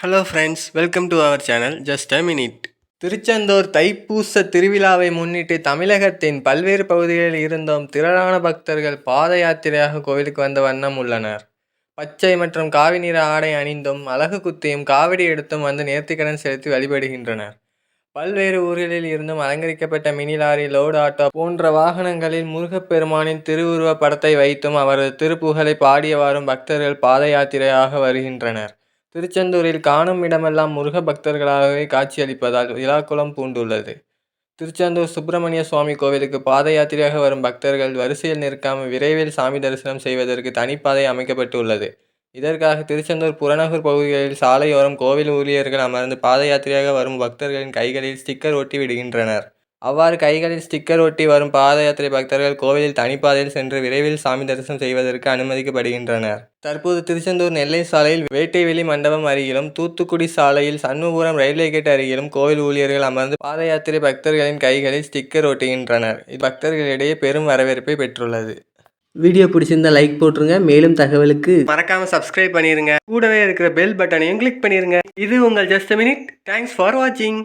Hello friends, welcome to our channel just a minute. Tiruchendur தைப்பூச திருவிழாவை முன்னிட்டு தமிழகத்தின் பல்வேறு பகுதிகளில் இருந்தும் திரளான பக்தர்கள் பாத யாத்திரையாக கோவிலுக்கு வந்த வண்ணம் உள்ளனர். பச்சை மற்றும் காவி நிற ஆடை அணிந்தும் அலகு குத்தியும் காவடி எடுத்தும் வந்து நேர்த்திக்கடன் செலுத்தி வழிபடுகின்றனர். பல்வேறு ஊர்களில் இருந்தும் அலங்கரிக்கப்பட்ட மினி லாரி, லோடு ஆட்டோ போன்ற வாகனங்களில் முருகப்பெருமானின் திருவுருவ படத்தை வைத்தும் அவரது திருப்புகழை பாடியவாறும் பக்தர்கள் பாத யாத்திரையாக வருகின்றனர். திருச்செந்தூரில் காணும் இடமெல்லாம் முருக பக்தர்களாகவே காட்சியளிப்பதால் விழாக்குளம் பூண்டுள்ளது. திருச்செந்தூர் சுப்பிரமணிய சுவாமி கோவிலுக்கு பாத யாத்திரையாக வரும் பக்தர்கள் வரிசையில் நிற்காமல் விரைவில் சாமி தரிசனம் செய்வதற்கு தனிப்பாதை அமைக்கப்பட்டுள்ளது. இதற்காக திருச்செந்தூர் புறநகர் பகுதிகளில் சாலையோரம் கோவில் ஊழியர்கள் அமர்ந்து பாத யாத்திரையாக வரும் பக்தர்களின் கைகளில் ஸ்டிக்கர் ஒட்டி விடுகின்றனர். அவ்வாறு கைகளில் ஸ்டிக்கர் ஒட்டி வரும் பாத யாத்திரை பக்தர்கள் கோவிலில் தனிப்பாதையில் சென்று விரைவில் சாமி தரிசனம் செய்வதற்கு அனுமதிக்கப்படுகின்றனர். தற்போது திருச்செந்தூர் நெல்லை சாலையில் வேட்டைவெளி மண்டபம் அருகிலும், தூத்துக்குடி சாலையில் சண்முகபுரம் ரயில்வே கேட் அருகிலும் கோவில் ஊழியர்கள் அமர்ந்து பாத யாத்திரை பக்தர்களின் கைகளில் ஸ்டிக்கர் ஒட்டுகின்றனர். இது பக்தர்களிடையே பெரும் வரவேற்பை பெற்றுள்ளது. வீடியோ பிடிச்சிருந்தா லைக் போட்டுருங்க. மேலும் தகவலுக்கு மறக்காம சப்ஸ்கிரைப் பண்ணிருங்க. கூடவே இருக்கிற பெல் பட்டனையும் கிளிக் பண்ணிருங்க. இது உங்கள் ஜஸ்ட் மினிட். தேங்க்ஸ் ஃபார் வாட்சிங்.